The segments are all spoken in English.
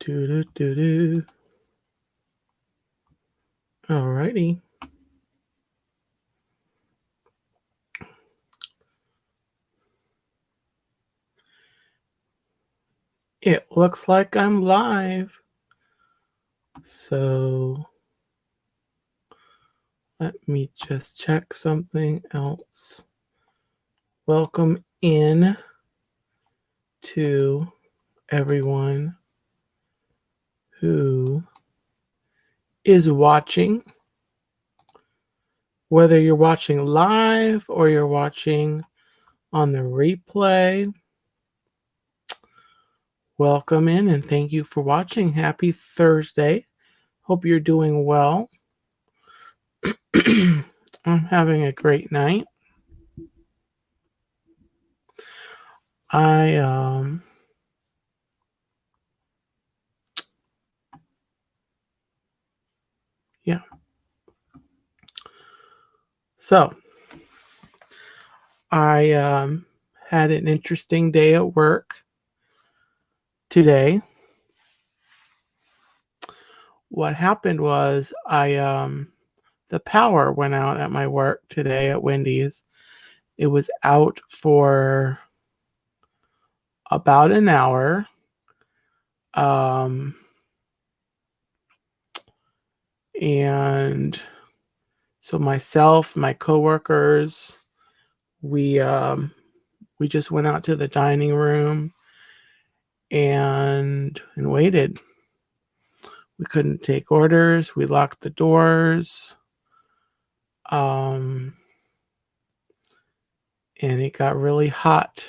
Do. Alrighty. It looks like I'm live. So let me just check something else. Welcome in to everyone who is watching, whether you're watching live or you're watching on the replay. Welcome in and thank you for watching. Happy Thursday. Hope you're doing well. I'm having a great night. Yeah. So I had an interesting day at work today. What happened was the power went out at my work today at Wendy's. It was out for about an hour. And so myself, my coworkers, we just went out to the dining room and waited. We couldn't take orders. We locked the doors. And it got really hot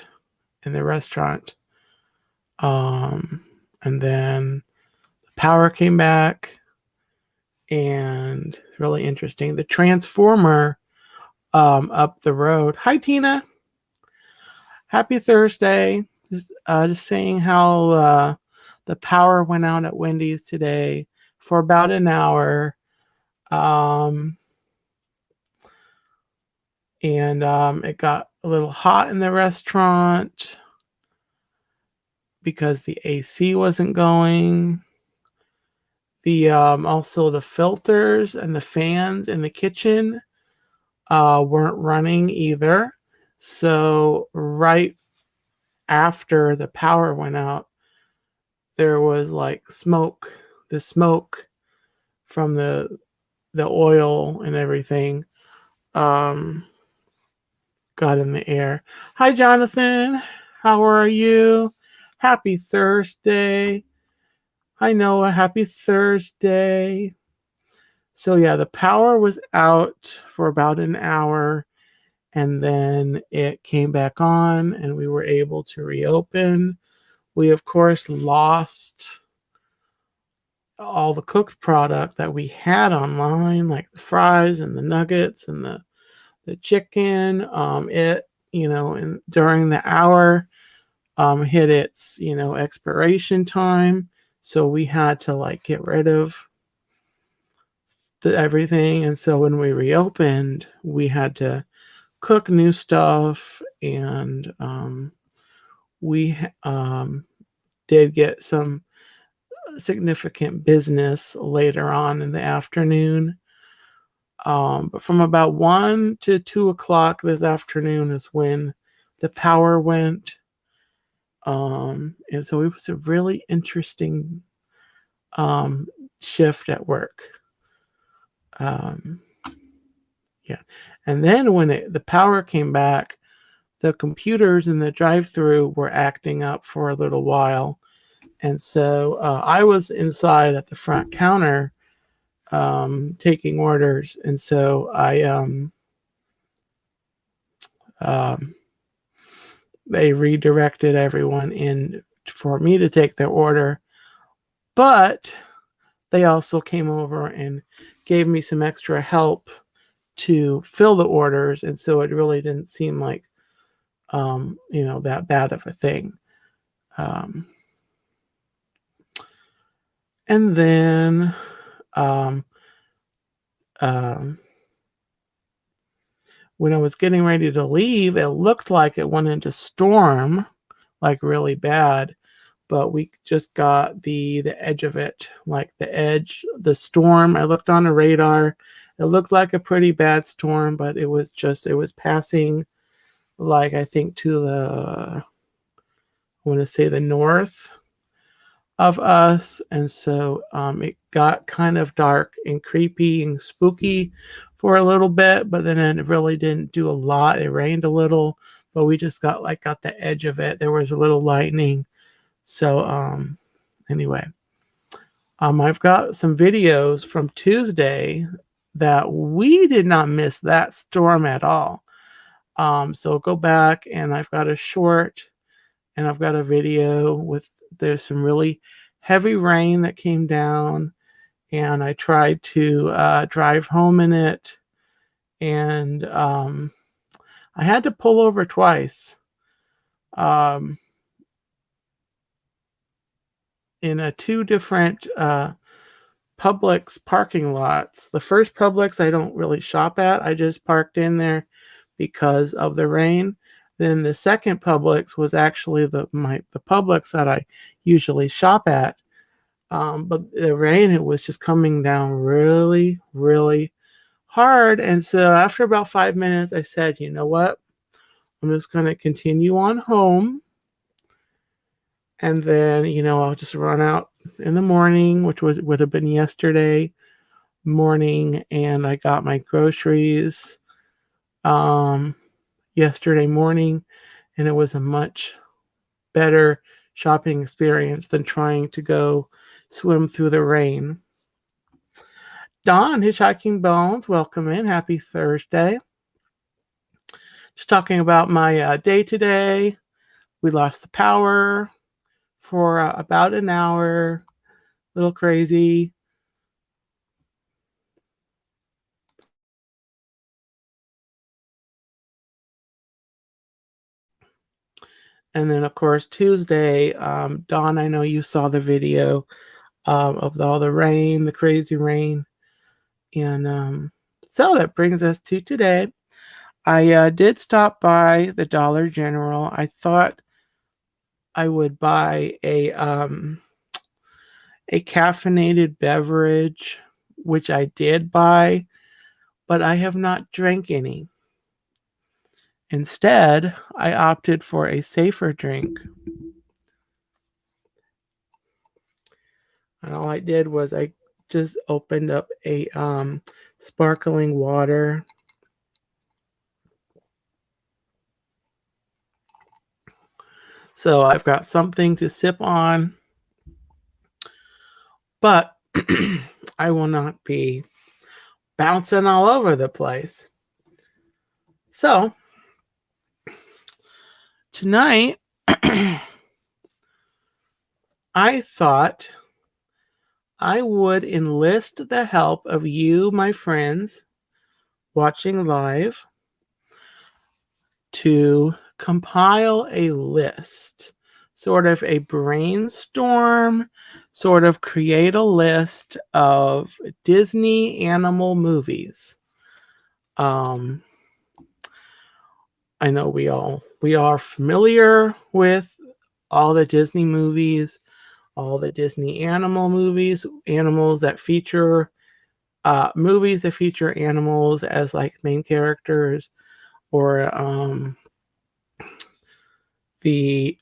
in the restaurant. And then the power came back, and it's really interesting. The transformer up the road. Hi, Tina. Happy Thursday. Just saying how the power went out at Wendy's today for about an hour. And it got a little hot in the restaurant because the AC wasn't going. Also the filters and the fans in the kitchen weren't running either. So right after the power went out, there was like smoke. The smoke from the oil and everything got in the air. Hi, Jonathan. How are you? Happy Thursday. Hi, Noah. Happy Thursday. So yeah, the power was out for about an hour, and then it came back on and we were able to reopen. We, of course, lost all the cooked product that we had online, like the fries and the nuggets and the chicken. And during the hour, hit its, expiration time. So we had to get rid of everything. And so when we reopened, we had to cook new stuff, and we did get some significant business later on in the afternoon. But from about 1 to 2 o'clock this afternoon is when the power went. And so it was a really interesting shift at work. Yeah. And then when the power came back, the computers in the drive-thru were acting up for a little while. And so I was inside at the front counter taking orders. And so they redirected everyone in for me to take their order. But they also came over and gave me some extra help to fill the orders. And so it really didn't seem like, that bad of a thing. And then when I was getting ready to leave, it looked like it went into storm, like really bad. but we just got the edge of it, like the edge, the storm. I looked on the radar. It looked like a pretty bad storm, but it was passing, like, I think to the, I want to say the north of us. And so it got kind of dark and creepy and spooky for a little bit, but then it really didn't do a lot. It rained a little, but we just got the edge of it. There was a little lightning. So anyway, I've got some videos from Tuesday that we did not miss that storm at all. So go back, and I've got a short and I've got a video with, there's some really heavy rain that came down, and I tried to drive home in it, and I had to pull over twice in two different Publix parking lots. The first Publix I don't really shop at. I just parked in there because of the rain. Then the second Publix was actually the Publix that I usually shop at. But the rain, it was just coming down really, really hard. And so after about 5 minutes, I said, you know what? I'm just going to continue on home. And then, I'll just run out in the morning, which would have been yesterday morning. And I got my groceries yesterday morning, and it was a much better shopping experience than trying to go swim through the rain. Don, Hitchhiking Bones, welcome in. Happy Thursday. Just talking about my day today. We lost the power for about an hour. A little crazy. And then, of course, Tuesday, Dawn, I know you saw the video of all the rain, the crazy rain. And so that brings us to today. I did stop by the Dollar General. I thought I would buy a caffeinated beverage, which I did buy, but I have not drank any. Instead, I opted for a safer drink. And all I did was I just opened up a sparkling water. So I've got something to sip on, but I will not be bouncing all over the place. So tonight, I thought I would enlist the help of you, my friends, watching live, to compile a list, sort of a brainstorm, sort of create a list of Disney animal movies. I know we are familiar with all the Disney movies, all the Disney animal movies, animals that feature movies that feature animals as like main characters, or the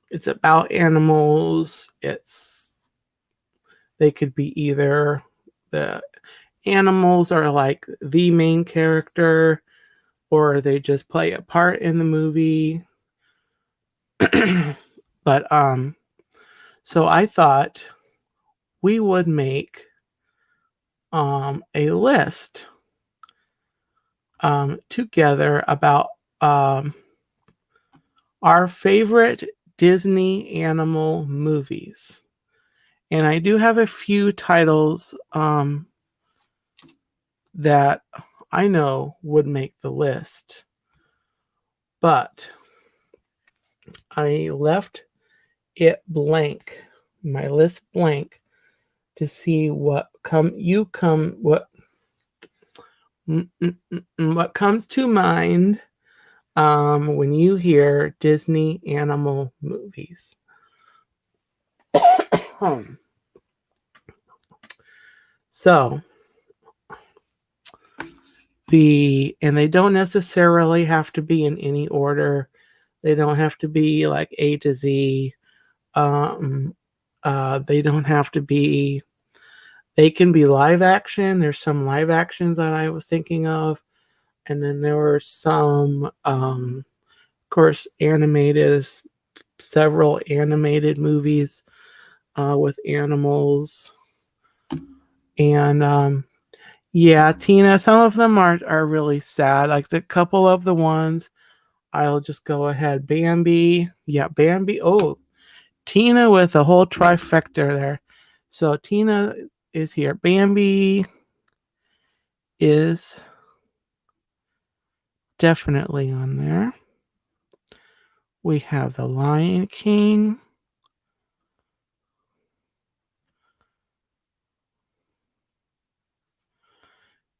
it's about animals. They could be either the animals are like the main character, or they just play a part in the movie. But so I thought we would make a list together about our favorite Disney animal movies. And I do have a few titles that I know would make the list, but I left it blank, my list blank, to see what comes to mind when you hear Disney animal movies? So and they don't necessarily have to be in any order. They don't have to be like A to Z. They don't have to be. They can be live action. There's some live actions that I was thinking of, and then there were some, of course, several animated movies with animals, and yeah, Tina. Some of them are really sad. Like the couple of the ones, I'll just go ahead. Bambi, yeah, Bambi. Oh, Tina with a whole trifecta there. So Tina is here. Bambi is definitely on there. We have the Lion King.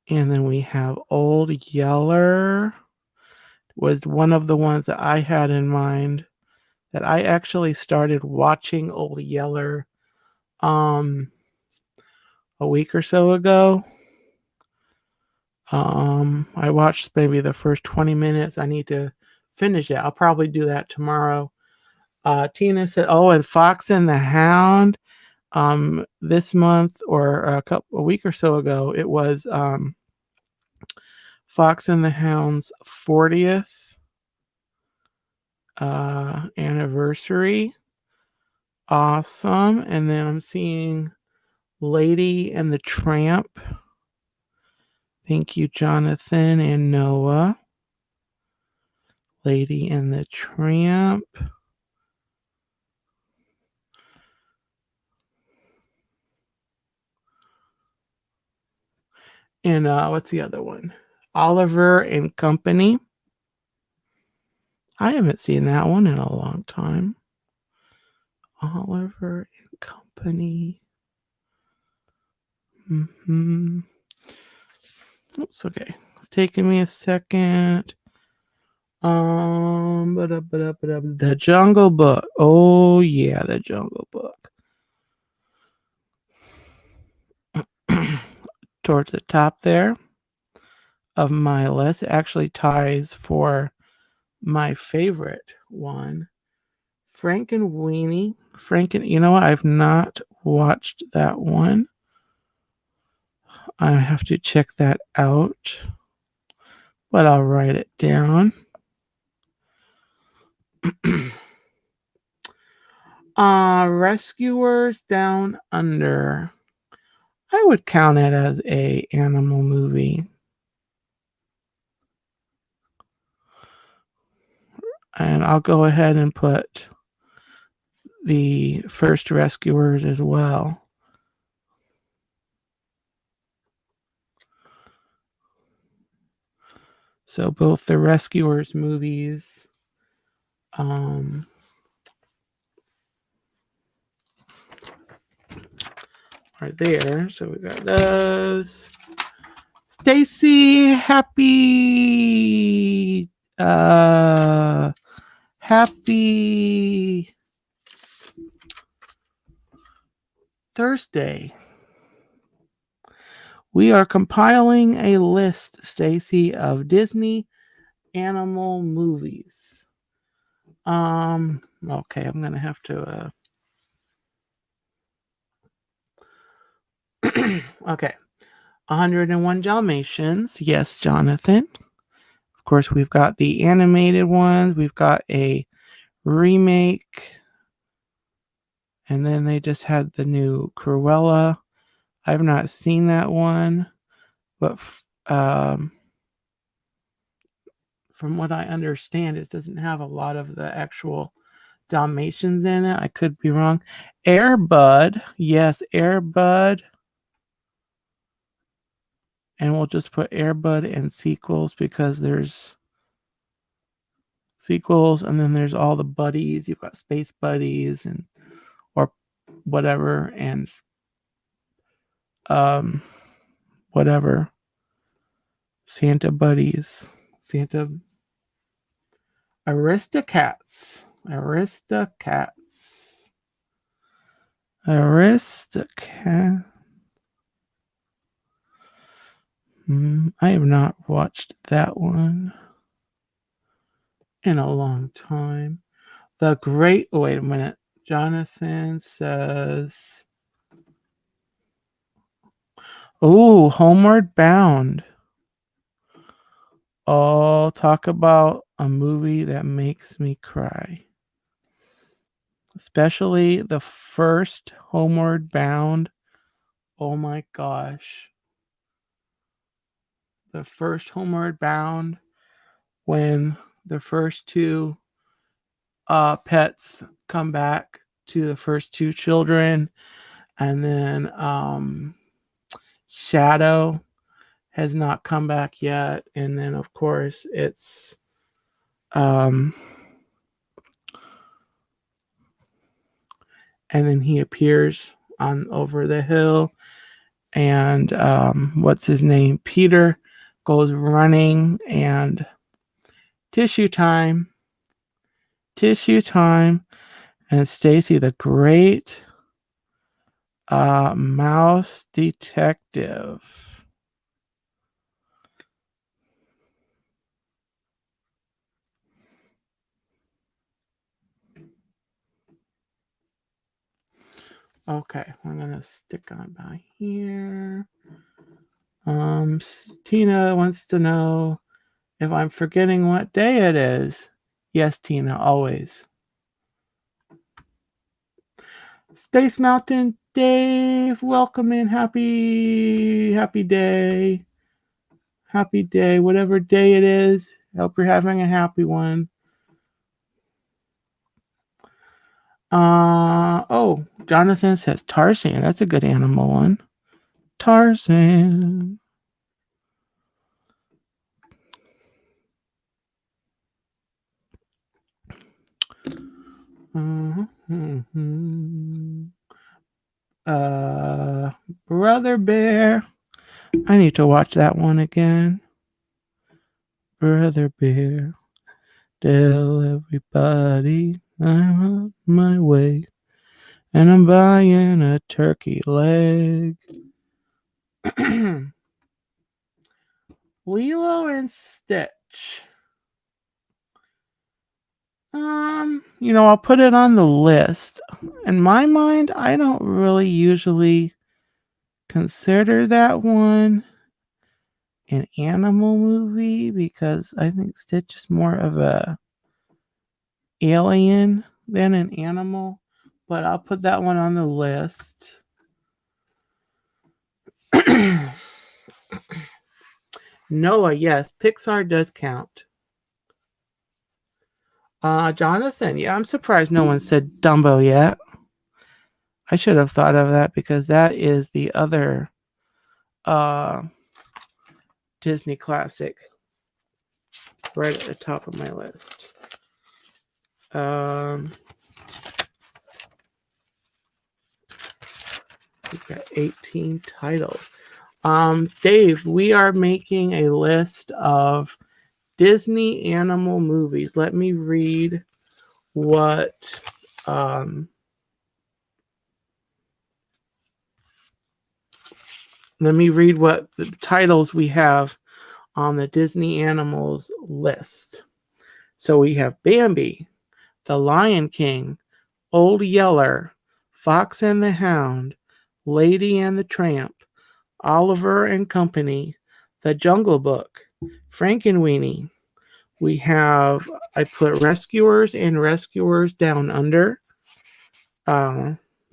And then we have Old Yeller. Was one of the ones that I had in mind, that I actually started watching Old Yeller a week or so ago. I watched maybe the first 20 minutes. I need to finish it. I'll probably do that tomorrow. Tina said, "Oh, and Fox and the Hound." This month or a week or so ago, it was Fox and the Hound's 40th anniversary. Awesome. And then I'm seeing Lady and the Tramp. Thank you, Jonathan and Noah. Lady and the Tramp. And what's the other one? Oliver and Company. I haven't seen that one in a long time. Oliver and Company. Oops, okay. It's taking me a second. The Jungle Book. Oh yeah, the Jungle Book. Towards the top there of my list. It actually ties for my favorite one. Frankenweenie. You know what? I've not watched that one. I have to check that out. But I'll write it down. Rescuers Down Under. I would count it as a animal movie. And I'll go ahead and put the first Rescuers as well. So both the Rescuers movies are there. So we got those. Stacy, happy Thursday. We are compiling a list, Stacy, of Disney animal movies. Okay, I'm gonna have to okay. 101 Dalmatians. Yes, Jonathan. Of course, we've got the animated ones. We've got a remake. And then they just had the new Cruella. I've not seen that one. But from what I understand, it doesn't have a lot of the actual Dalmatians in it. I could be wrong. Air Bud. Yes, Air Bud. And we'll just put Air Bud and sequels because there's sequels and then there's all the buddies. You've got Space Buddies and or whatever and whatever. Santa Buddies. Santa Aristocats. Aristocats. Aristocat. I have not watched that one in a long time. The Great. Oh, wait a minute. Jonathan says. Oh, Homeward Bound. Oh, talk about a movie that makes me cry. Especially the first Homeward Bound. Oh my gosh. The first Homeward Bound, when the first two pets come back to the first two children, and then Shadow has not come back yet, and then of course it's and then he appears on over the hill, and what's his name? Peter goes running, and tissue time, and Stacy the great mouse detective. Okay, I'm gonna stick on by here. Tina wants to know if I'm forgetting what day it is. Yes, Tina, always. Space Mountain Dave, welcome in. Happy day. Happy day, whatever day it is. Hope you're having a happy one. Oh, Jonathan says Tarzan. That's a good animal one. Tarzan. Brother Bear. I need to watch that one again. Brother Bear. Tell everybody I'm on my way. And I'm buying a turkey leg. Lilo and Stitch. I'll put it on the list. In my mind, I don't really usually consider that one an animal movie because I think Stitch is more of a alien than an animal. But I'll put that one on the list. Noah, yes, Pixar does count. Jonathan, yeah, I'm surprised no one said Dumbo yet. I should have thought of that because that is the other Disney classic right at the top of my list. We've got 18 titles. Dave, we are making a list of Disney animal movies. Let me read what the titles we have on the Disney animals list. So we have Bambi, The Lion King, Old Yeller, Fox and the Hound, Lady and the Tramp, Oliver and Company, The Jungle Book, Frankenweenie. We have, I put Rescuers and Rescuers Down Under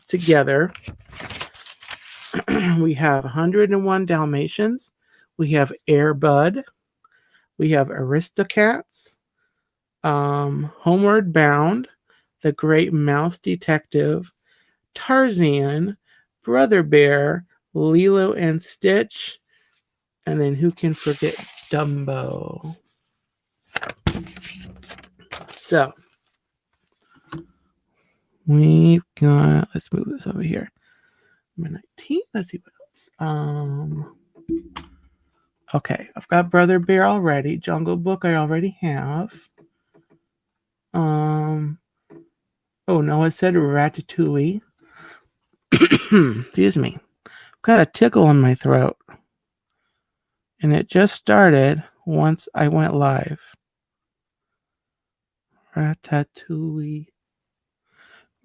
together. We have 101 Dalmatians. We have Air Bud. We have Aristocats. Homeward Bound. The Great Mouse Detective. Tarzan. Brother Bear. Lilo and Stitch. And then who can forget Dumbo? So we've got, let's move this over here. Number 19. Let's see what else. Okay, I've got Brother Bear already. Jungle Book I already have. Oh no, it said Ratatouille. Excuse me. Got a tickle in my throat. And it just started once I went live. Ratatouille.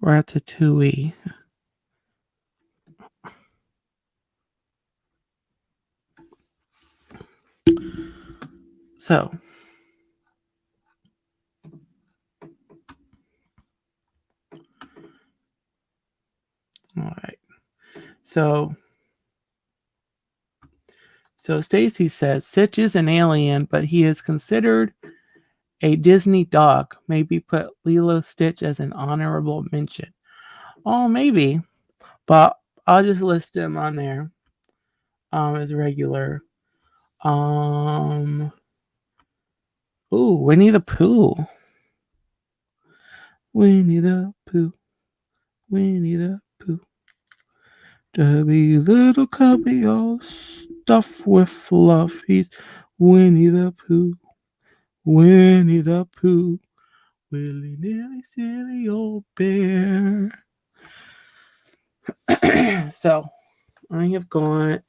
Ratatouille. So, all right. So Stacy says Stitch is an alien, but he is considered a Disney dog. Maybe put Lilo Stitch as an honorable mention. Oh, maybe, but I'll just list him on there as regular. Ooh, Winnie the Pooh. Winnie the Pooh. Winnie the Pooh. Chubby little cubby all stuffed with fluff. He's Winnie the Pooh. Winnie the Pooh. Willy nilly silly old bear. So I have got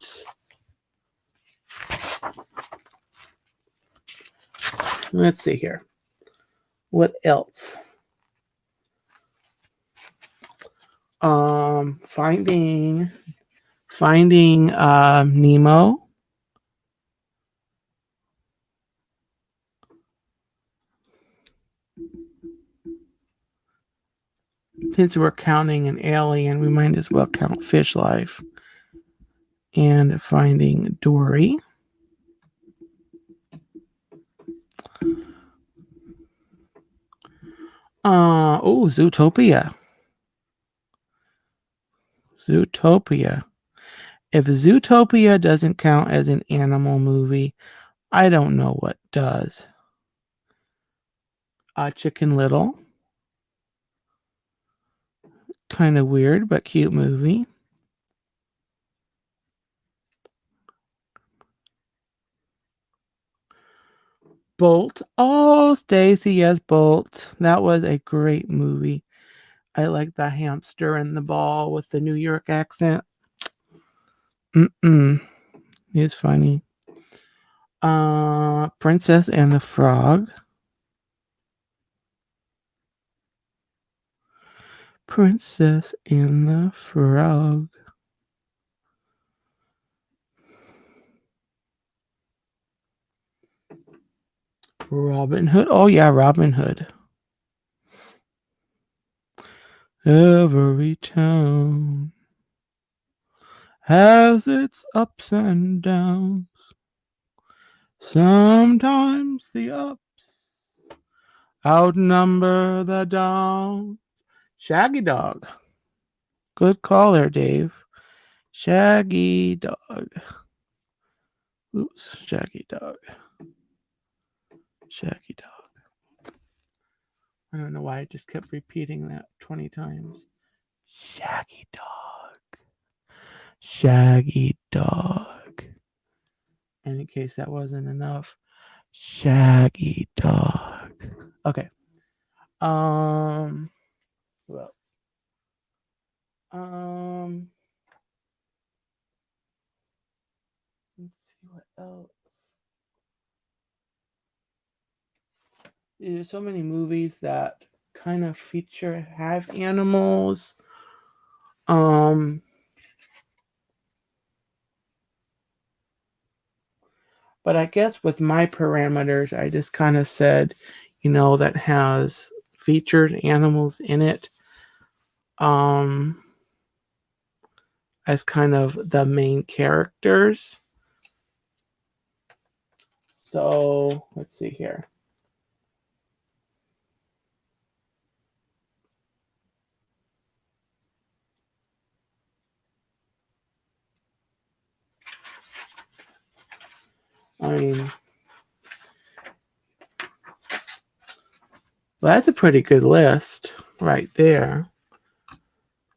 let's see here. What else? Finding Nemo. Since we're counting an alien, we might as well count Fish Life. And Finding Dory. Zootopia. Zootopia. If Zootopia doesn't count as an animal movie, I don't know what does. Chicken Little. Kind of weird, but cute movie. Bolt. Oh, Stacy, yes, Bolt. That was a great movie. I like the hamster and the ball with the New York accent. It's funny. Princess and the Frog. Princess and the Frog. Robin Hood. Oh yeah, Robin Hood. Every town has its ups and downs. Sometimes the ups outnumber the downs. Shaggy Dog. Good call there, Dave. Shaggy Dog. Oops, Shaggy Dog. Shaggy Dog. I don't know why I just kept repeating that 20 times. Shaggy Dog. Shaggy Dog. And in case that wasn't enough, Shaggy Dog. Okay. Who else? Let's see what else. There's so many movies that kind of have animals. But I guess with my parameters, I just kind of said, that has featured animals in it. As kind of the main characters. So let's see here. I mean, well, that's a pretty good list right there.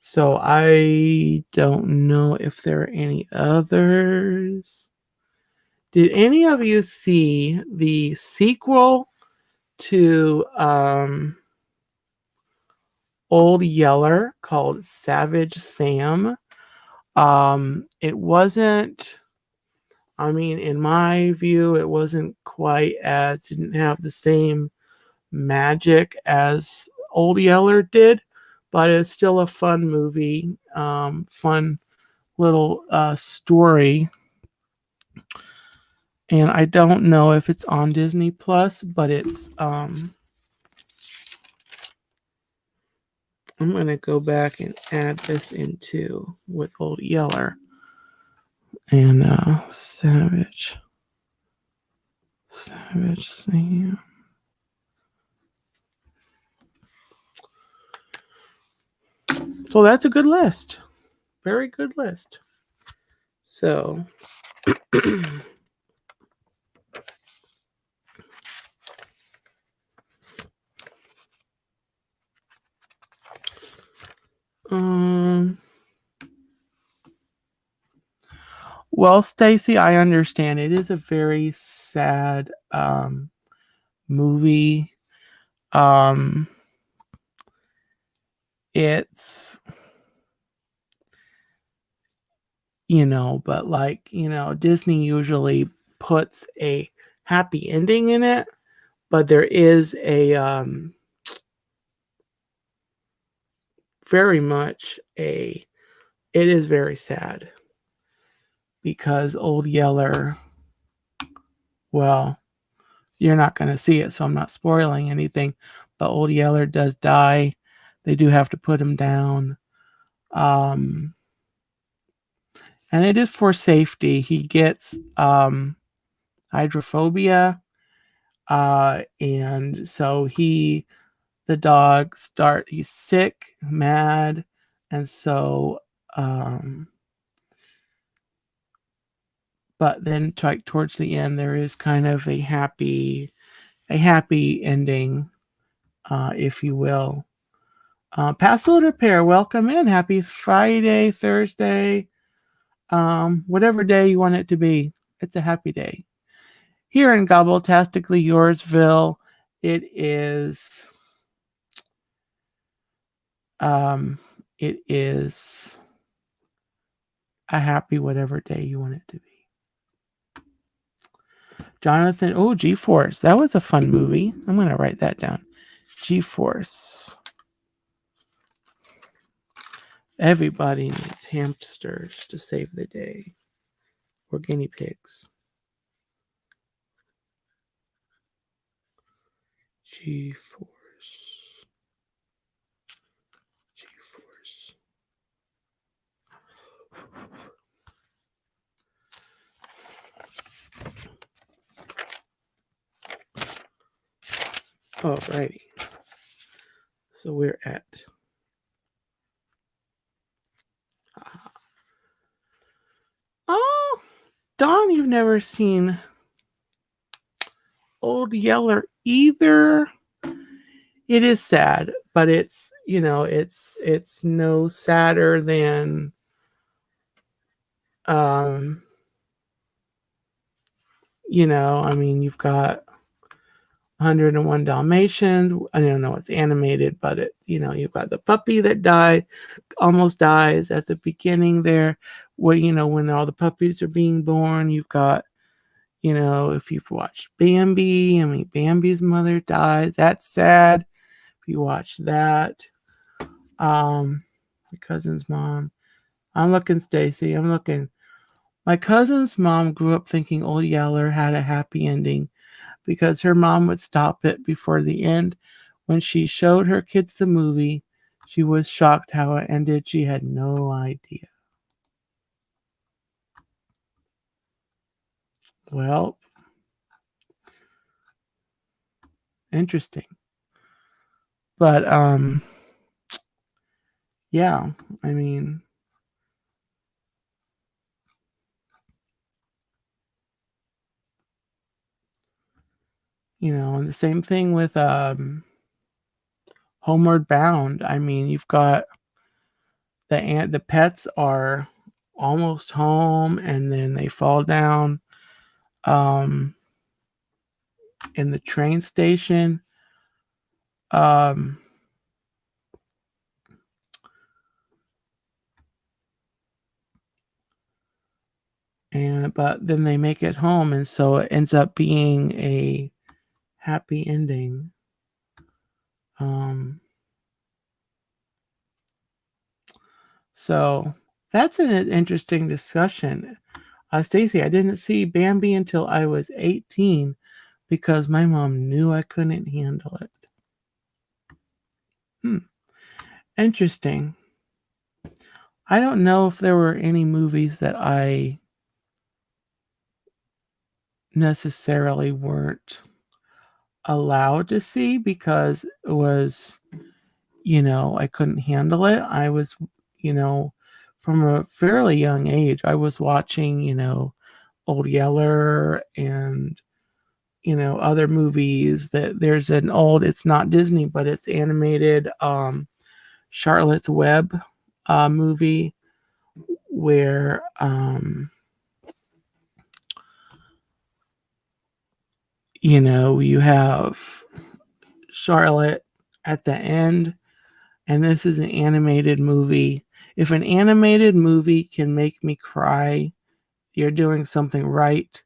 So I don't know if there are any others. Did any of you see the sequel to Old Yeller called Savage Sam. It wasn't, I mean, in my view, it wasn't quite as, didn't have the same magic as Old Yeller did, but it's still a fun movie, fun little story. And I don't know if it's on Disney Plus, but it's I'm gonna go back and add this into with Old Yeller and Savage Sam. So that's a good list. Very good list. So well, Stacy, I understand it is a very sad movie. It's, but like, Disney usually puts a happy ending in it, but there is a very much it is very sad because Old Yeller, well, you're not going to see it, so I'm not spoiling anything, but Old Yeller does die. They do have to put him down. And it is for safety. He gets hydrophobia, and so the dog he's sick, mad, and so but then towards the end there is kind of a happy ending, if you will. Password Repair, welcome in. Happy Friday, Thursday, whatever day you want it to be. It's a happy day. Here in Gobbletastically Yoursville, it is a happy whatever day you want it to be. Jonathan, oh, G-Force. That was a fun movie. I'm going to write that down. G-Force. Everybody needs hamsters to save the day. Or guinea pigs. G-Force. G-Force. Alrighty. So we're at oh, Dawn, you've never seen Old Yeller either. It is sad, but it's it's no sadder than I mean, you've got 101 Dalmatians. I don't know, it's animated, but you've got the puppy that almost dies at the beginning there, where when all the puppies are being born. You've got, if you've watched Bambi, I mean, Bambi's mother dies. That's sad. If you watch that, my cousin's mom. I'm looking, Stacy. I'm looking. My cousin's mom grew up thinking Old Yeller had a happy ending because her mom would stop it before the end. When she showed her kids the movie, she was shocked how it ended. She had no idea. Well, interesting. But yeah, I mean, and the same thing with Homeward Bound. I mean, you've got the pets are almost home and then they fall down in the train station. but then they make it home, and so it ends up being a happy ending. So that's an interesting discussion. Stacy, I didn't see Bambi until I was 18 because my mom knew I couldn't handle it. Interesting. I don't know if there were any movies that I necessarily weren't allowed to see because it was, I couldn't handle it. I was, from a fairly young age, I was watching, Old Yeller and, other movies that there's an old, it's not Disney, but it's animated, Charlotte's Web movie where, you have Charlotte at the end, and this is an animated movie. If an animated movie can make me cry, you're doing something right.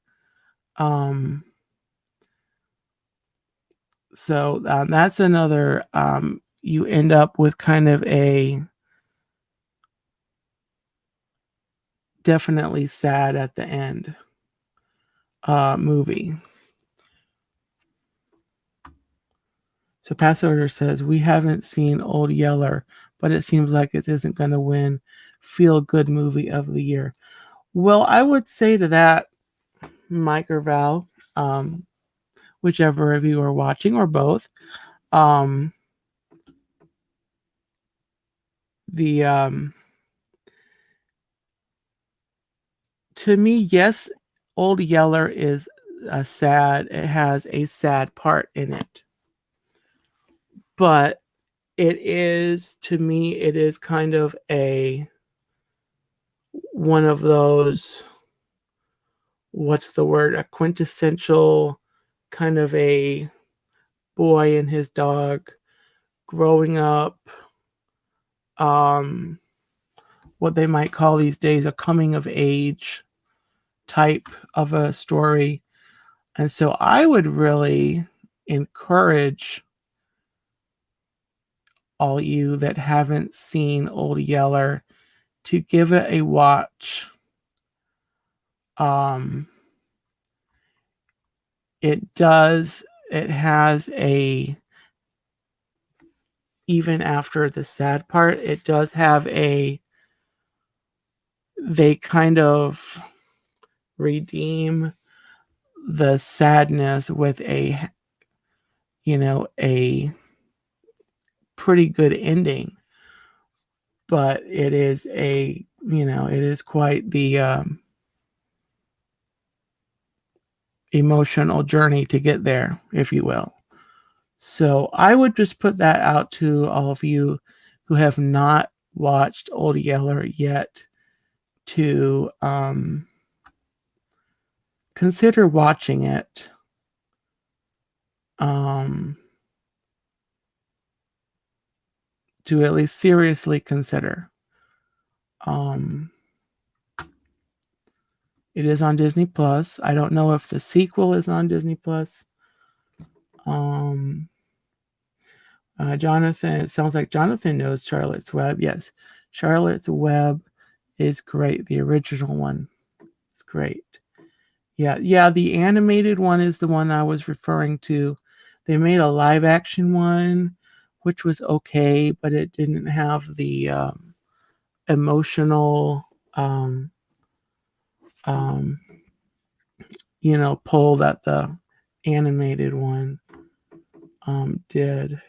So that's another. You end up with kind of a definitely sad at the end movie. So Pass Order says, we haven't seen Old Yeller, but it seems like it isn't going to win Feel Good Movie of the Year. Well, I would say to that, Mike or Val, whichever of you are watching or both, to me, yes, Old Yeller is sad. It has a sad part in it. But it is, to me, it is kind of one of those, what's the word, a quintessential kind of a boy and his dog growing up, what they might call these days a coming of age type of a story. And so I would really encourage all you that haven't seen Old Yeller to give it a watch. It has even after the sad part, it does have they kind of redeem the sadness with a pretty good ending. But it is it is quite the emotional journey to get there, if you will. So I would just put that out to all of you who have not watched Old Yeller yet to consider watching it. To at least seriously consider. It is on Disney Plus. I don't know if the sequel is on Disney Plus. Jonathan, it sounds like Jonathan knows Charlotte's Web. Yes, Charlotte's Web is great. The original one is great. Yeah, the animated one is the one I was referring to. They made a live action one, which was okay, but it didn't have the emotional, pull that the animated one did.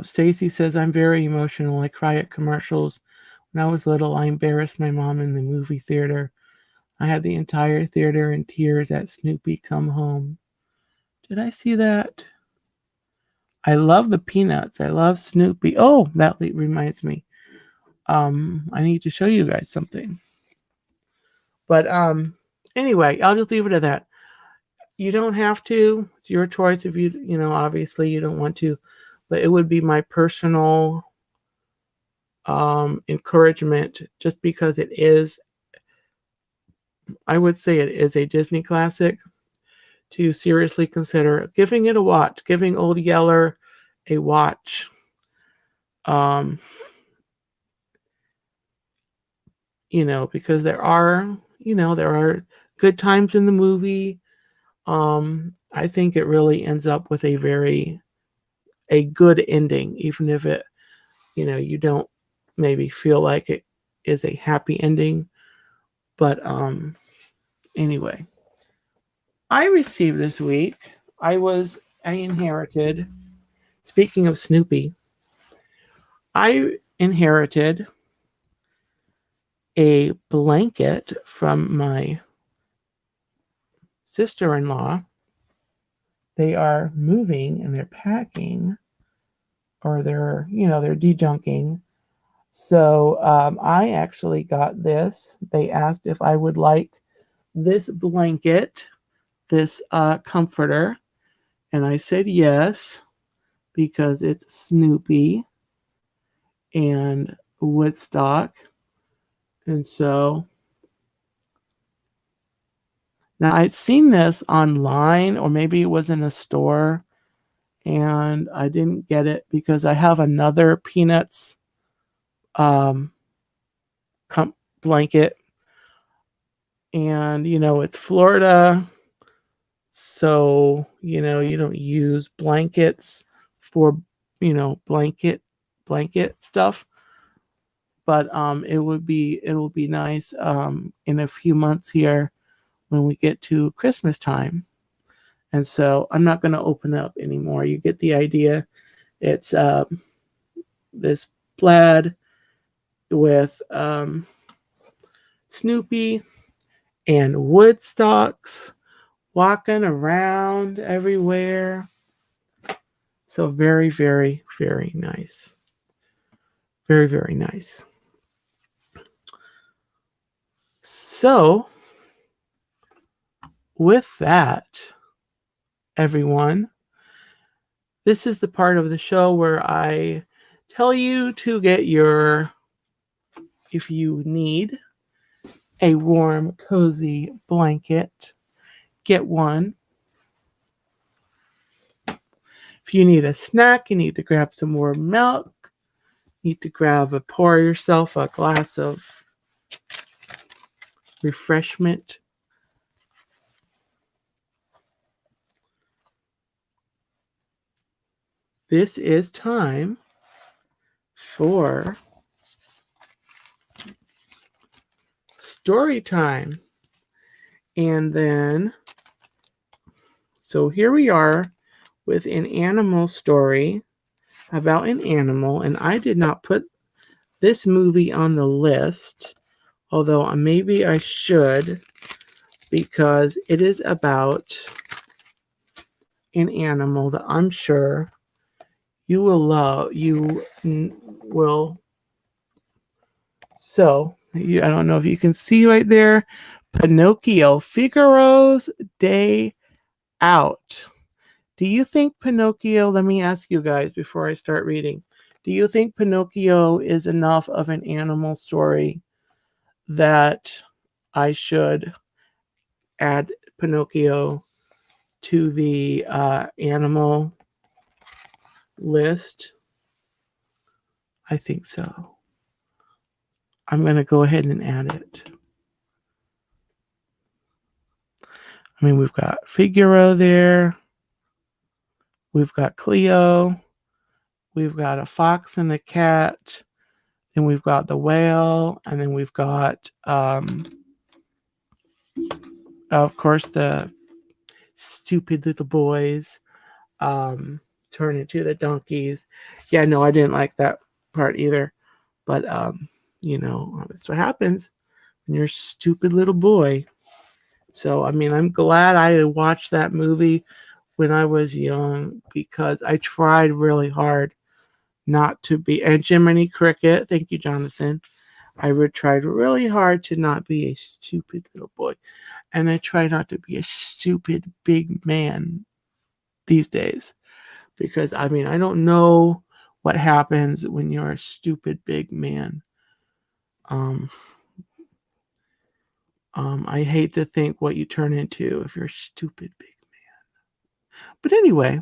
Stacy says, I'm very emotional. I cry at commercials. When I was little, I embarrassed my mom in the movie theater. I had the entire theater in tears at Snoopy Come Home. Did I see that? I love the Peanuts. I love Snoopy. Oh, that reminds me. I need to show you guys something. But anyway, I'll just leave it at that. You don't have to. It's your choice if obviously you don't want to. But it would be my personal encouragement, just because it is, I would say it is a Disney classic, to seriously consider giving it a watch, giving Old Yeller a watch. Um, because there are good times in the movie. I think it really ends up with a good ending, even if you don't maybe feel like it is a happy ending. But anyway, I received this week. I inherited. Speaking of Snoopy, I inherited a blanket from my sister-in-law. They are moving and they're packing, or they're dejunking. So I actually got this. They asked if I would like this blanket, this comforter, and I said yes, because it's Snoopy and Woodstock. And so now I'd seen this online, or maybe it was in a store, and I didn't get it because I have another Peanuts um, blanket, and it's Florida, so you don't use blankets for blanket stuff. But it'll be nice in a few months here when we get to Christmas time. And so I'm not going to open up anymore. You get the idea. It's this plaid with Snoopy and Woodstocks walking around everywhere. So very, very, very nice. Very, very nice. So with that, everyone, this is the part of the show where I tell you to get if you need a warm, cozy blanket, get one. If you need a snack, you need to grab some more milk, you need to pour yourself a glass of refreshment. This is time for story time. And then, so here we are with an animal story about an animal, and I did not put this movie on the list, although maybe I should, because it is about an animal that I'm sure you will love. You will. So, I don't know if you can see right there, Pinocchio, Figaro's Day Out. Do you think Pinocchio, let me ask you guys before I start reading, do you think Pinocchio is enough of an animal story that I should add Pinocchio to the animal list? I think so. I'm going to go ahead and add it. I mean, we've got Figaro there. We've got Cleo. We've got a fox and a cat. Then we've got the whale. And then we've got, of course, the stupid little boys turn into the donkeys. Yeah, no, I didn't like that part either. But, that's what happens when you're a stupid little boy. So, I mean, I'm glad I watched that movie when I was young, because I tried really hard not to be. And Jiminy Cricket, thank you, Jonathan. I tried really hard to not be a stupid little boy. And I try not to be a stupid big man these days. Because, I mean, I don't know what happens when you're a stupid big man. Um, I hate to think what you turn into if you're a stupid big man. But anyway,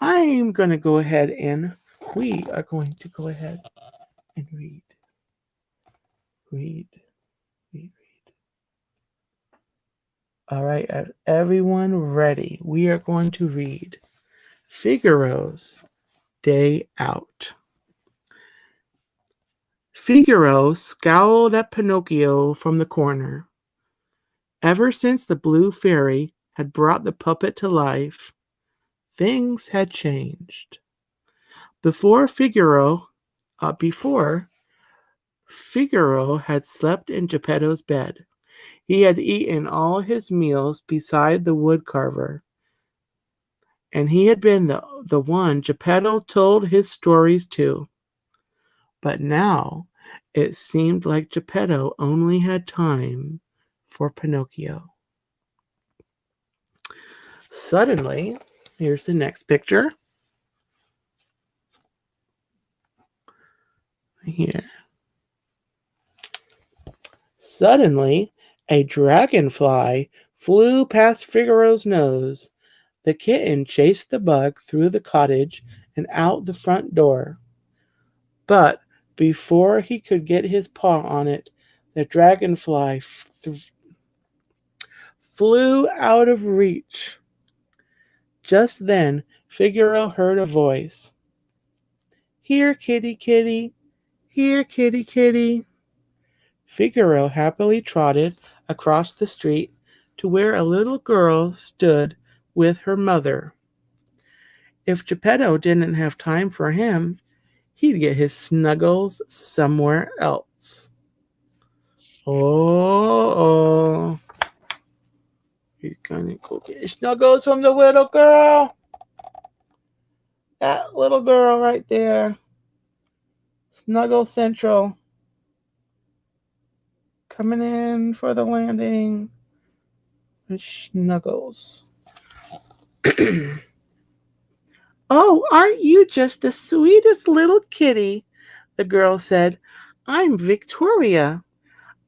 I'm going to go ahead and we are going to go ahead and read. All right, everyone ready? We are going to read Figaro's Day Out. Figaro scowled at Pinocchio from the corner. Ever since the blue fairy had brought the puppet to life, things had changed. Before Figaro had slept in Geppetto's bed. He had eaten all his meals beside the woodcarver, and he had been the one Geppetto told his stories to. But now it seemed like Geppetto only had time for Pinocchio. Suddenly, here's the next picture. Here. Suddenly, a dragonfly flew past Figaro's nose. The kitten chased the bug through the cottage and out the front door. But before he could get his paw on it, the dragonfly flew out of reach. Just then, Figaro heard a voice. "Here, kitty, kitty. Here, kitty, kitty." Figaro happily trotted across the street to where a little girl stood with her mother. If Geppetto didn't have time for him, he'd get his snuggles somewhere else. Oh. He's gonna go get his snuggles from the little girl. That little girl right there. Snuggle Central. Coming in for the landing. Snuggles. "Oh, aren't you just the sweetest little kitty?" the girl said. "I'm Victoria.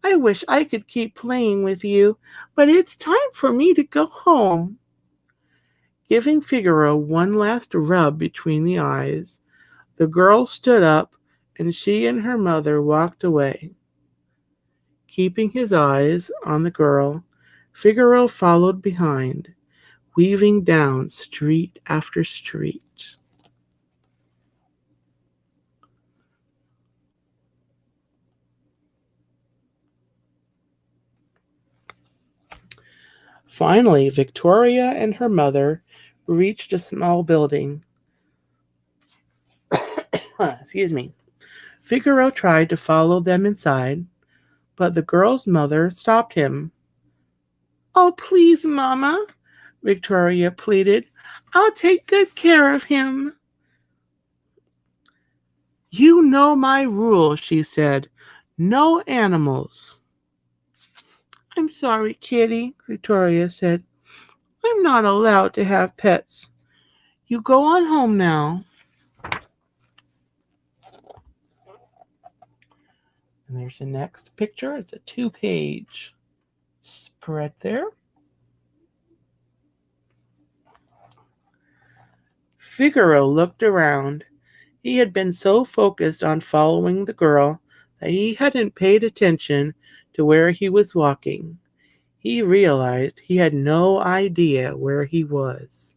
I wish I could keep playing with you, but it's time for me to go home." Giving Figaro one last rub between the eyes, the girl stood up and she and her mother walked away. Keeping his eyes on the girl, Figaro followed behind, weaving down street after street. Finally, Victoria and her mother reached a small building. Excuse me. Figaro tried to follow them inside, but the girl's mother stopped him. "Oh, please, Mama," Victoria pleaded. "I'll take good care of him." "You know my rule," she said. "No animals." "I'm sorry, Kitty," Victoria said. "I'm not allowed to have pets. You go on home now." And there's the next picture. It's a 2-page spread there. Figaro looked around. He had been so focused on following the girl that he hadn't paid attention to where he was walking. He realized he had no idea where he was.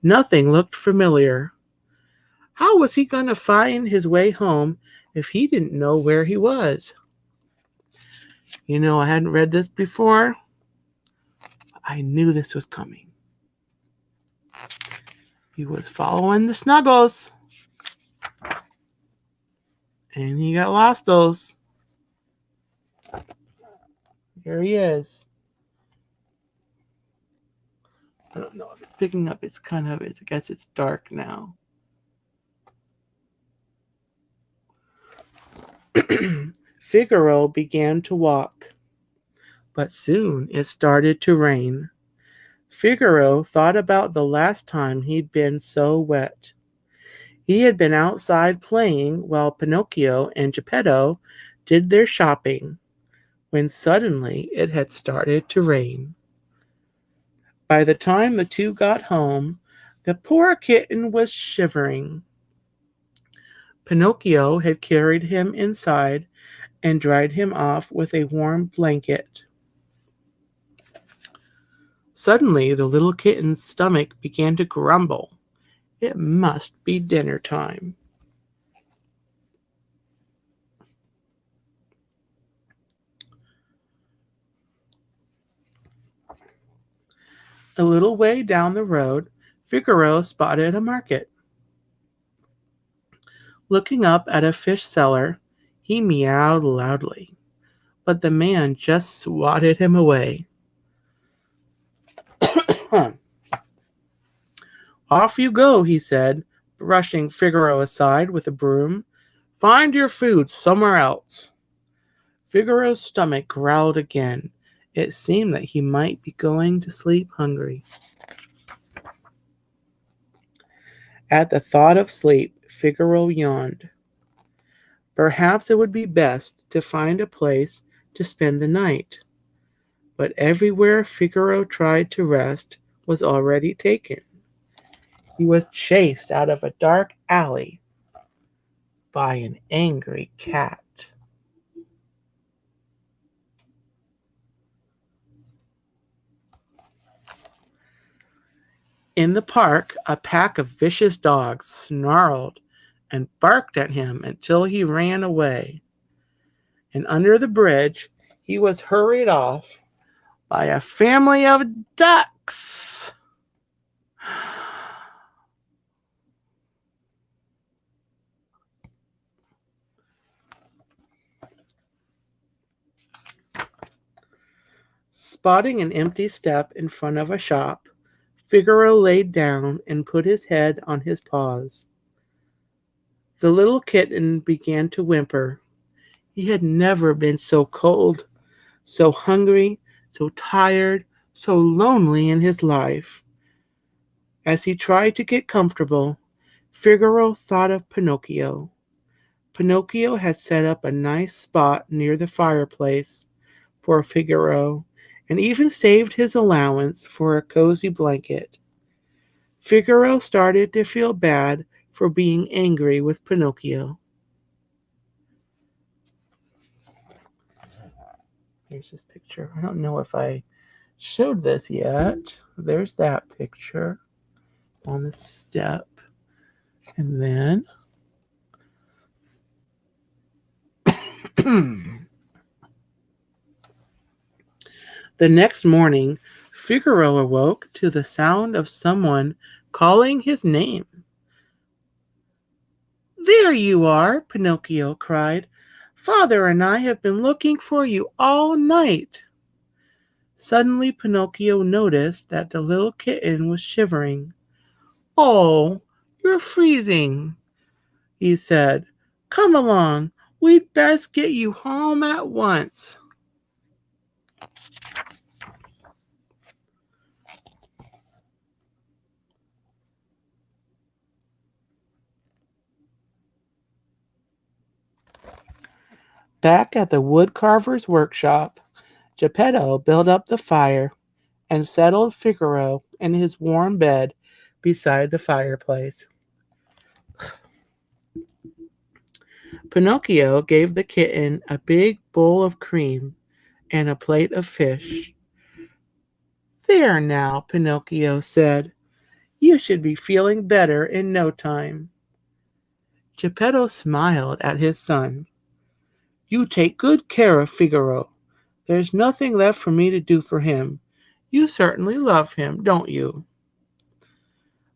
Nothing looked familiar. How was he going to find his way home if he didn't know where he was? You know, I hadn't read this before. I knew this was coming. He was following the snuggles. And he got lost those. Here he is. I don't know if it's picking up. I guess it's dark now. Figaro began to walk, but soon it started to rain. Figaro thought about the last time he'd been so wet. He had been outside playing while Pinocchio and Geppetto did their shopping when suddenly it had started to rain. By the time the two got home, the poor kitten was shivering. Pinocchio had carried him inside and dried him off with a warm blanket. Suddenly, the little kitten's stomach began to grumble. It must be dinner time. A little way down the road, Figaro spotted a market. Looking up at a fish seller, he meowed loudly, but the man just swatted him away. Off you go, he said, brushing Figaro aside with a broom. Find your food somewhere else. Figaro's stomach growled again. It seemed that he might be going to sleep hungry. At the thought of sleep, Figaro yawned. Perhaps it would be best to find a place to spend the night. But everywhere Figaro tried to rest was already taken. He was chased out of a dark alley by an angry cat. In the park, a pack of vicious dogs snarled and barked at him until he ran away. And under the bridge, he was hurried off by a family of ducks. Spotting an empty step in front of a shop, Figaro laid down and put his head on his paws. The little kitten began to whimper. He had never been so cold, so hungry, so tired, so lonely in his life. As he tried to get comfortable, Figaro thought of Pinocchio. Pinocchio had set up a nice spot near the fireplace for Figaro and even saved his allowance for a cozy blanket. Figaro started to feel bad for being angry with Pinocchio. Here's this picture. I don't know if I showed this yet. There's that picture on the step. And then the next morning, Figaro awoke to the sound of someone calling his name. There you are, Pinocchio cried. Father and I have been looking for you all night. Suddenly, Pinocchio noticed that the little kitten was shivering. Oh, you're freezing, he said. Come along, we'd best get you home at once. Back at the woodcarver's workshop, Geppetto built up the fire and settled Figaro in his warm bed beside the fireplace. Pinocchio gave the kitten a big bowl of cream and a plate of fish. There now, Pinocchio said. You should be feeling better in no time. Geppetto smiled at his son. You take good care of Figaro. There's nothing left for me to do for him. You certainly love him, don't you?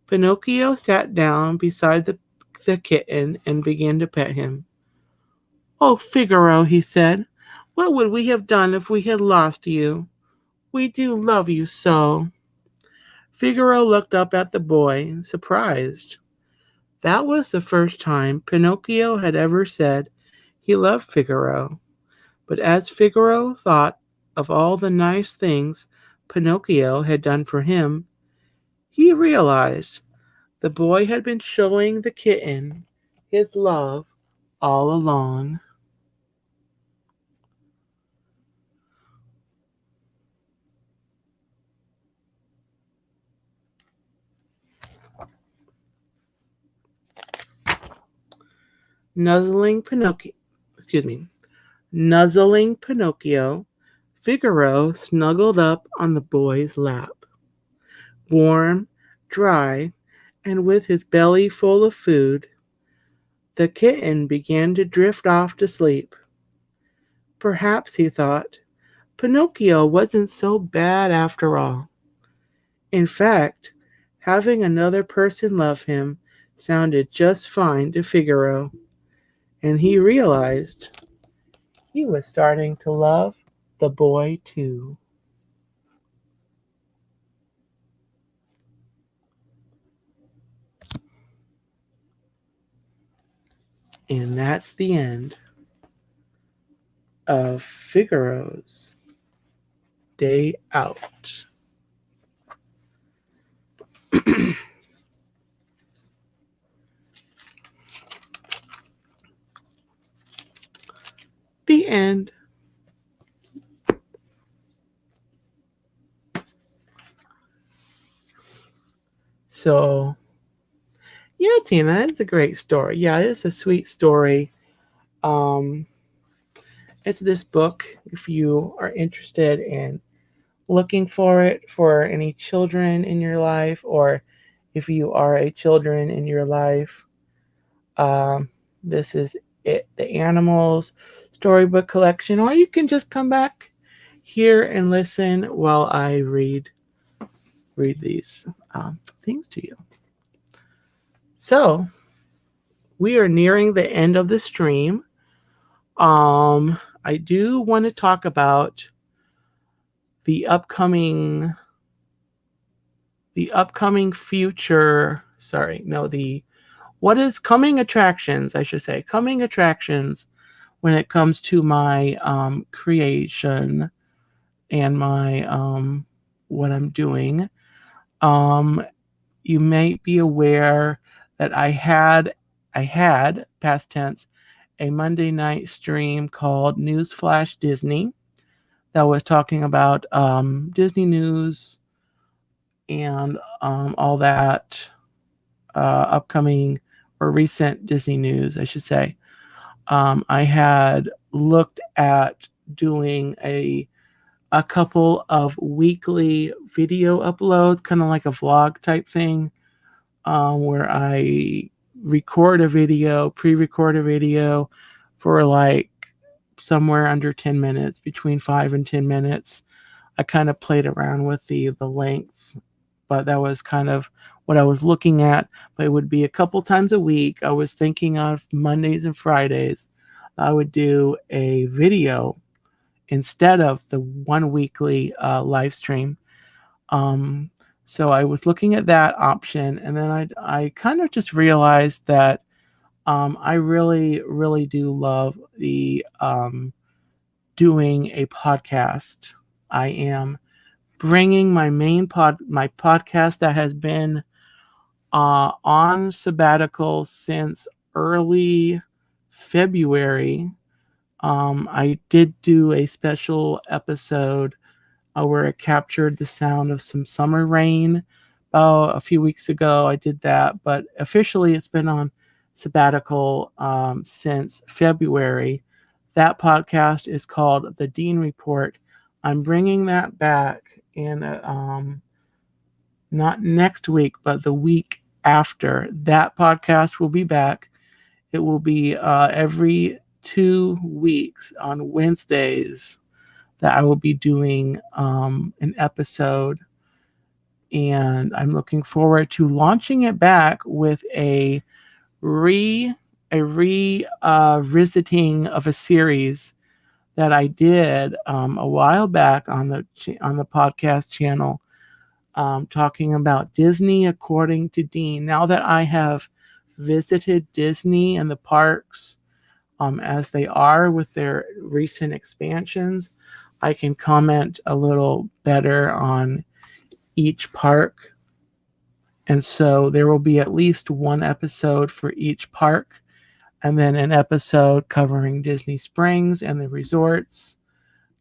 Pinocchio sat down beside the kitten and began to pet him. Oh, Figaro, he said, what would we have done if we had lost you? We do love you so. Figaro looked up at the boy, surprised. That was the first time Pinocchio had ever said he loved Figaro. But as Figaro thought of all the nice things Pinocchio had done for him, he realized The boy had been showing the kitten his love all along. Nuzzling Pinocchio, Figaro snuggled up on the boy's lap. Warm, dry, and with his belly full of food, the kitten began to drift off to sleep. Perhaps, he thought, Pinocchio wasn't so bad after all. In fact, having another person love him sounded just fine to Figaro, and he realized he was starting to love the boy too. And that's the end of Figaro's Day Out. The end. So, yeah, Tina, that's a great story. Yeah, it's a sweet story. Um, it's this book, if you are interested in looking for it for any children in your life, or if you are a children in your life. This is it, the Animals Storybook Collection, or you can just come back here and listen while I read these things to you. So we are nearing the end of the stream. I do want to talk about the upcoming future. What is coming attractions, I should say, coming attractions when it comes to my creation and my what I'm doing. You may be aware that I had past tense a Monday night stream called Newsflash Disney that was talking about Disney news and all that upcoming or recent Disney news, I should say. I had looked at doing a couple of weekly video uploads, kind of like a vlog type thing, where I pre-record a video for like somewhere under 10 minutes, between 5 and 10 minutes. I kind of played around with the length, but that was kind of what I was looking at. But it would be a couple times a week. I was thinking of Mondays and Fridays. I would do a video instead of the one weekly live stream. So I was looking at that option, and then I kind of just realized that I really, really do love the doing a podcast. I am bringing my podcast that has been on sabbatical since early February. I did do a special episode where I captured the sound of some summer rain a few weeks ago. I did that, but officially it's been on sabbatical since February. That podcast is called The Dean Report. I'm bringing that back in not next week, but the week after. That podcast will be back. It will be every 2 weeks on Wednesdays that I will be doing an episode, and I'm looking forward to launching it back with a revisiting of a series that I did a while back on the podcast channel, talking about Disney according to Dean. Now that I have visited Disney and the parks as they are with their recent expansions, I can comment a little better on each park. And so there will be at least one episode for each park, and then an episode covering Disney Springs and the resorts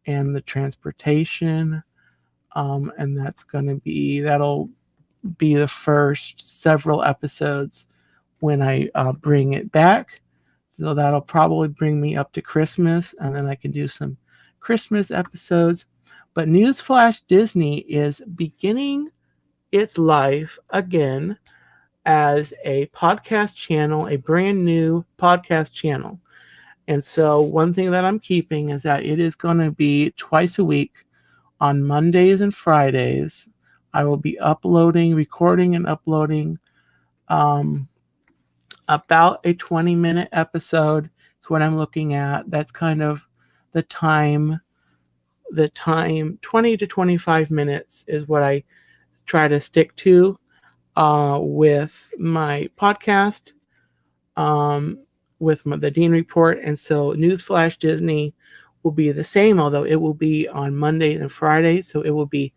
and the transportation. And that'll be the first several episodes when I bring it back. So that'll probably bring me up to Christmas, and then I can do some Christmas episodes. But Newsflash, Disney is beginning its life again as a podcast channel, a brand new podcast channel. And so one thing that I'm keeping is that it is going to be twice a week on Mondays and Fridays. I will be recording and uploading about a 20-minute episode. It's what I'm looking at. That's kind of the time 20 to 25 minutes is what I try to stick to with my podcast, with the Dean Report. And so Newsflash Disney will be the same, although it will be on Monday and Friday. So it will be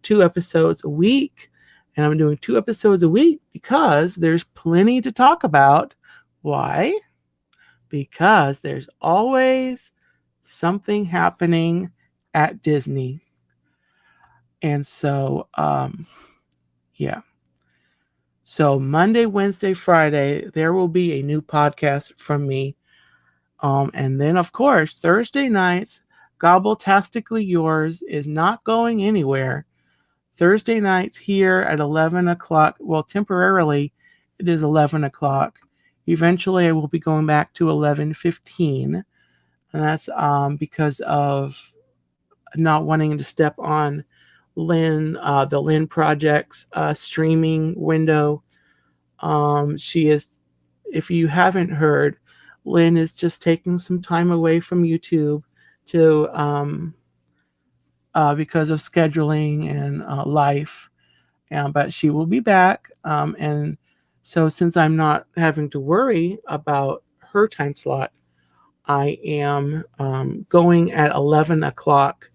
2 episodes a week. And I'm doing 2 episodes a week because there's plenty to talk about. Why? Because there's always something happening at Disney. And so, yeah. So Monday, Wednesday, Friday, there will be a new podcast from me. And then, of course, Thursday nights, Gobbletastically Yours is not going anywhere. Thursday nights here at 11 o'clock. Well, temporarily, it is 11 o'clock. Eventually, I will be going back to 11:15. And that's because of not wanting to step on the Lynn Project's streaming window. She is, if you haven't heard, Lynn is just taking some time away from YouTube to because of scheduling and life. But she will be back. And so since I'm not having to worry about her time slot, I am going at 11 o'clock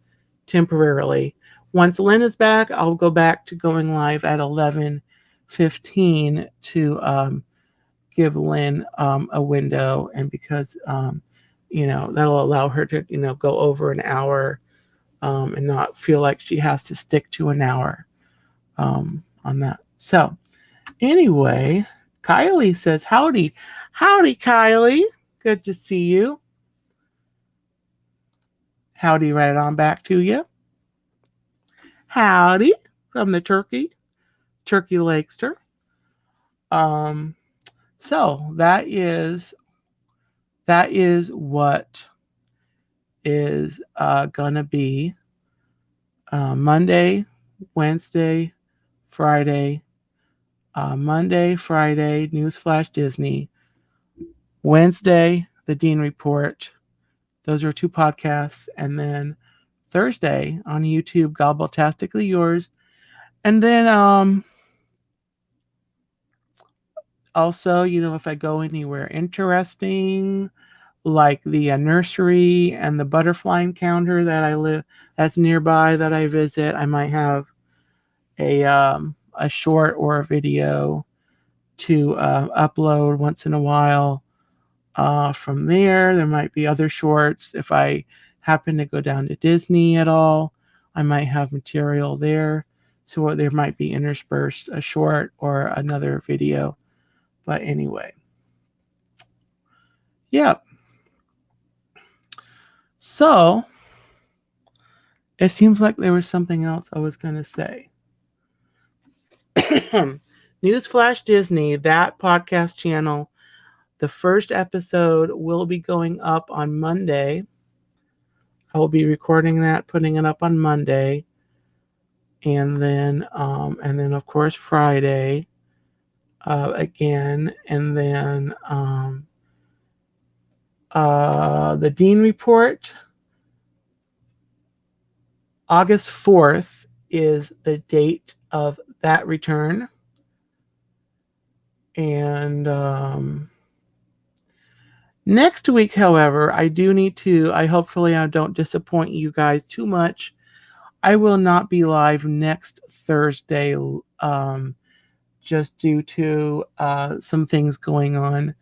temporarily. Once Lynn is back, I'll go back to going live at 11:15 to give Lynn a window, and because that'll allow her to go over an hour and not feel like she has to stick to an hour on that. So anyway, Kylie says howdy Kylie, good to see you. Howdy right on back to you. Howdy from the Turkey Lakester. So that is what is gonna be Monday, Wednesday, Friday. Monday, Friday, Newsflash Disney. Wednesday, the Dean Report. Those are 2 podcasts. And then Thursday on YouTube, Gobbletastically Yours. And then also, if I go anywhere interesting, like the nursery and the butterfly encounter that's nearby that I visit, I might have a short or a video to upload once in a while. From there might be other shorts. If I happen to go down to Disney at all, I might have material there. So there might be interspersed a short or another video. But anyway. Yeah. So it seems like there was something else I was going to say. Newsflash Disney, that podcast channel, the first episode will be going up on Monday. I will be recording that, putting it up on Monday. And then of course Friday again. And then the Dean Report, August 4th is the date of that return. And next week, however, I hopefully I don't disappoint you guys too much. I will not be live next Thursday, just due to some things going on.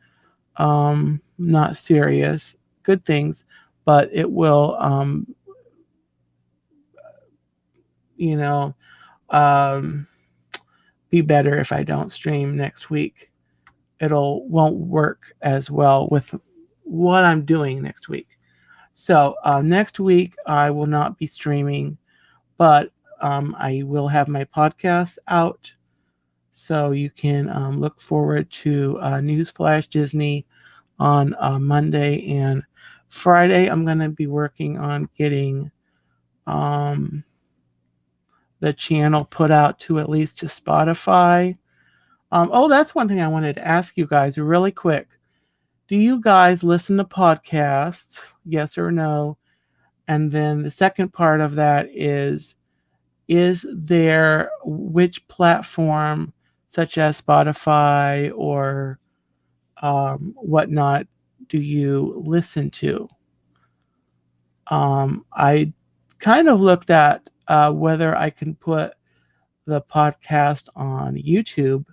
Not serious, good things, but it will, you know, um, be better if I don't stream next week. It'll won't work as well with what I'm doing next week. So next week I will not be streaming, but I will have my podcast out. So you can look forward to Newsflash Disney on Monday and Friday. I'm going to be working on getting um, the channel put out to at least to Spotify. Oh, that's one thing I wanted to ask you guys really quick. Do you guys listen to podcasts? Yes or no? And then the second part of that is there which platform, such as Spotify or whatnot, do you listen to? I kind of looked at whether I can put the podcast on YouTube,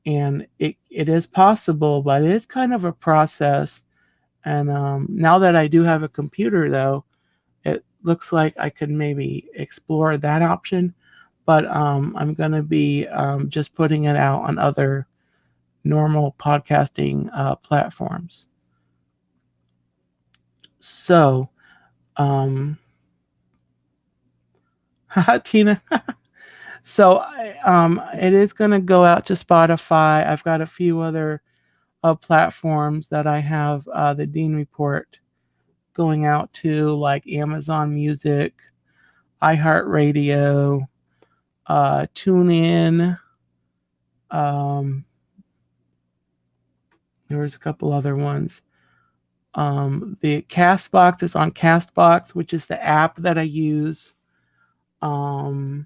and it is possible, but it's kind of a process. And now that I do have a computer, though, it looks like I could maybe explore that option. But I'm going to be just putting it out on other normal podcasting platforms. So, Tina. So it is going to go out to Spotify. I've got a few other platforms that I have the Dean Report going out to, like Amazon Music, iHeartRadio, TuneIn. There was a couple other ones. The Castbox is on Castbox, which is the app that I use. And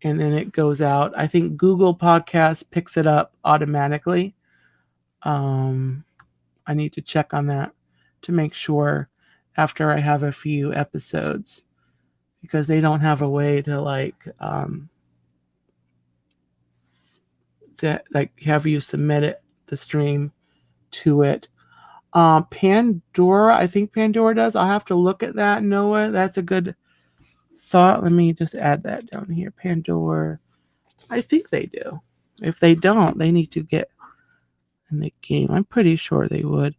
then it goes out. I think Google Podcasts picks it up automatically. I need to check on that to make sure after I have a few episodes, because they don't have a way to have you submit it, the stream, to it. Pandora, I think Pandora does. I'll have to look at that, Noah. That's a good thought. Let me just add that down here. Pandora, I think they do. If they don't, they need to get in the game. I'm pretty sure they would.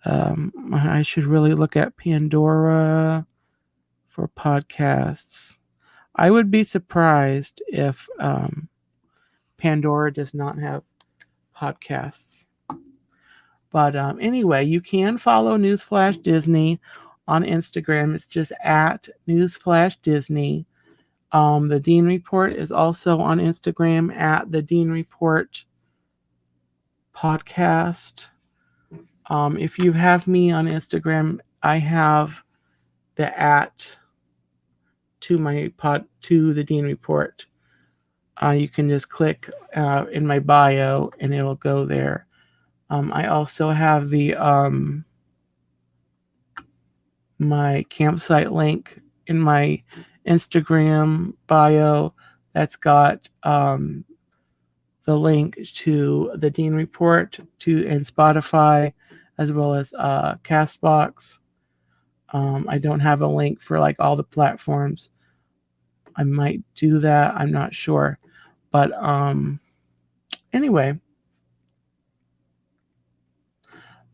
I should really look at Pandora for podcasts. I would be surprised if Pandora does not have podcasts. But anyway, you can follow Newsflash Disney on Instagram. It's just at Newsflash Disney. The Dean Report is also on Instagram at the Dean Report Podcast. If you have me on Instagram, I have the at to the Dean Report. You can just click in my bio and it'll go there. I also have the my campsite link in my Instagram bio that's got the link to the Dean Report and Spotify, as well as Castbox. I don't have a link for all the platforms. I might do that. I'm not sure. But anyway,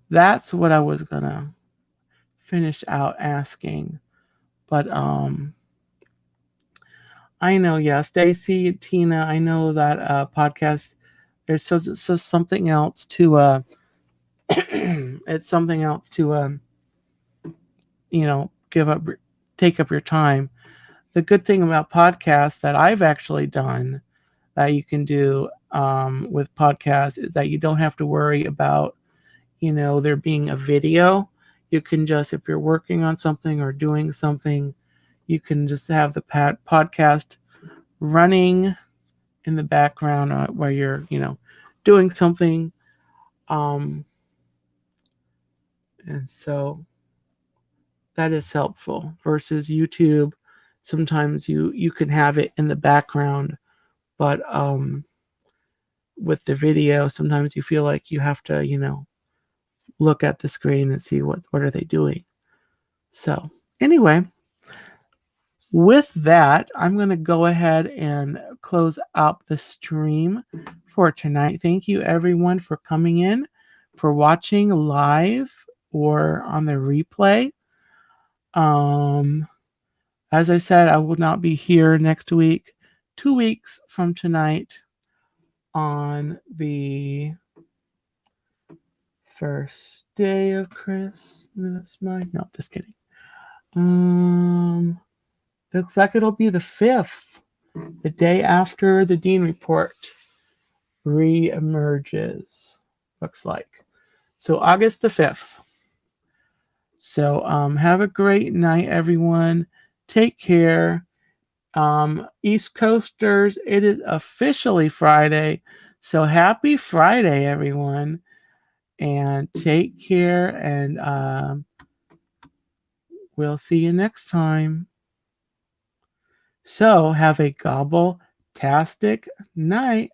that's what I was going to finish out asking. But I know, yeah, Stacy, Tina, I know that podcast, there's so something else to it's something else to take up your time. The good thing about podcasts that I've actually done that you can do with podcasts is that you don't have to worry about there being a video. You can just, if you're working on something or doing something, you can just have the podcast running in the background where you're doing something, and so that is helpful versus YouTube. Sometimes you can have it in the background, but with the video, sometimes you feel like you have to, you know, look at the screen and see what are they doing. So anyway, with that, I'm going to go ahead and close out the stream for tonight. Thank you everyone for coming in, for watching live or on the replay. As I said, I will not be here next week. 2 weeks from tonight on the first day of Christmas. No, just kidding. Looks like it'll be the 5th, the day after the Dean report re-emerges. Looks like. So August the 5th. So have a great night, everyone. Take care. East Coasters, it is officially Friday. So happy Friday, everyone. And take care, and we'll see you next time. So have a gobble-tastic night.